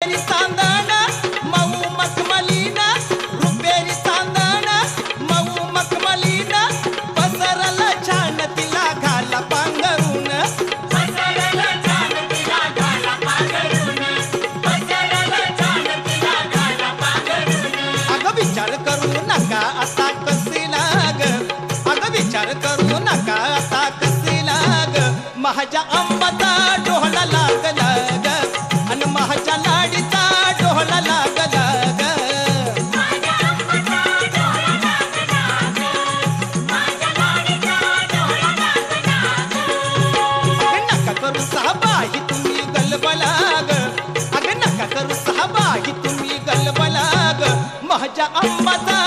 चांदण मऊ मखमलीन रुपेरी चांदण मऊ मखमलीन पसरल छान तिला घाला पांघरून अगं विचार करू नका आता कसे लाग अगं विचार करू नका आता कसे लाग माझ्या अंबाचा डोहला लागला ग अन माझ्या लाडीचा डोहला लागला ग नका करू सहबाही तुम्ही गलबलाग अगं नका करू सहबाही तुम्ही गलबलाग माझ्या अंबाचा